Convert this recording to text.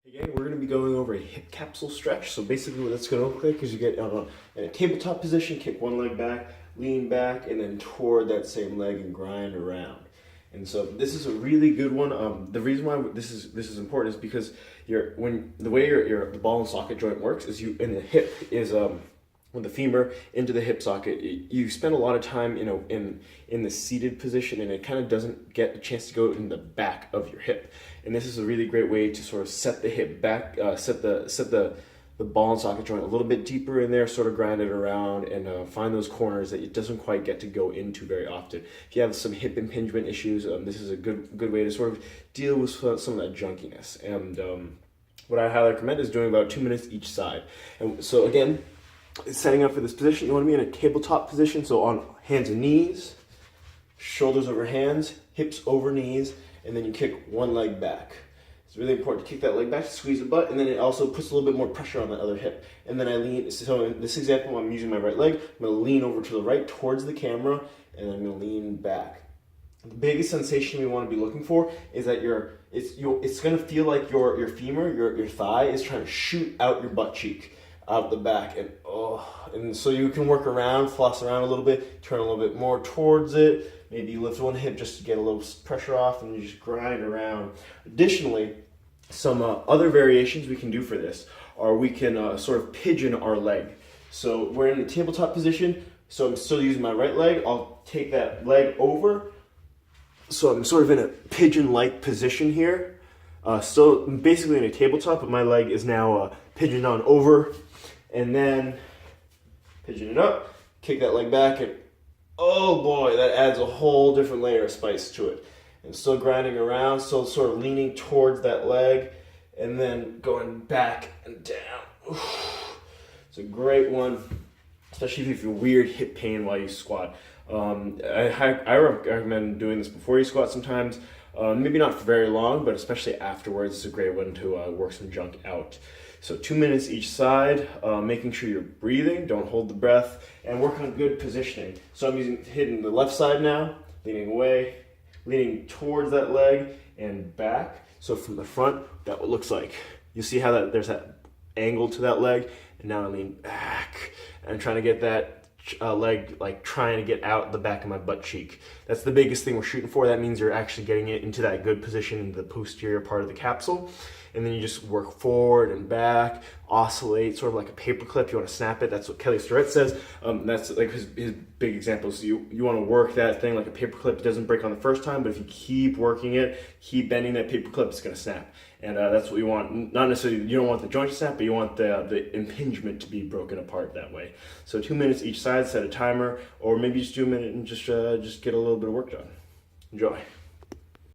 Again, we're going to be going over a hip capsule stretch. So basically what that's going to look like is you get in a tabletop position, kick one leg back, lean back, and then toward that same leg and grind around. And so this is a really good one. The reason why this is important is because the way the ball and socket joint works is in the hip is with the femur into the hip socket. You spend a lot of time in the seated position, and it kind of doesn't get a chance to go in the back of your hip. And this is a really great way to sort of set the hip back, set the ball and socket joint a little bit deeper in there, sort of grind it around, and find those corners that it doesn't quite get to go into very often. If you have some hip impingement issues, this is a good way to sort of deal with some of that junkiness. And what I highly recommend is doing about 2 minutes each side. And so again, setting up for this position, you want to be in a tabletop position, so on hands and knees, shoulders over hands, hips over knees, and then you kick one leg back. It's really important to kick that leg back, squeeze the butt, and then it also puts a little bit more pressure on that other hip. And then I lean, so in this example, I'm using my right leg, I'm going to lean over to the right towards the camera, and I'm going to lean back. The biggest sensation we want to be looking for is that it's going to feel like your femur, your thigh, is trying to shoot out your butt cheek, out the back, and so you can work around, floss around a little bit, turn a little bit more towards it. Maybe you lift one hip just to get a little pressure off, and you just grind around. Additionally, some other variations we can do for this are we can sort of pigeon our leg. So we're in the tabletop position, so I'm still using my right leg. I'll take that leg over. So I'm sort of in a pigeon-like position here. Still basically in a tabletop, but my leg is now pigeoned on over, and then pigeon it up, kick that leg back, and oh boy, that adds a whole different layer of spice to it. And still grinding around, still sort of leaning towards that leg, and then going back and down. It's a great one, especially if you feel weird hip pain while you squat. I recommend doing this before you squat sometimes. Maybe not for very long, but especially afterwards, it's a great one to work some junk out. So 2 minutes each side, making sure you're breathing, don't hold the breath, and work on good positioning. So I'm hitting the left side now, leaning away, leaning towards that leg and back. So from the front, that what it looks like. You see how there's that angle to that leg, and now I lean back, and I'm trying to get that leg trying to get out the back of my butt cheek. That's the biggest thing we're shooting for. That means you're actually getting it into that good position in the posterior part of the capsule. And then you just work forward and back, oscillate, sort of like a paper clip. You want to snap it. That's what Kelly Starrett says. That's like his big examples. So you want to work that thing like a paper clip. It doesn't break on the first time, but if you keep working it, keep bending that paper clip, it's going to snap. And that's what you want. Not necessarily, you don't want the joint to snap, but you want the impingement to be broken apart that way. So 2 minutes each side, set a timer, or maybe just do a minute and just get a little bit of work done. Enjoy.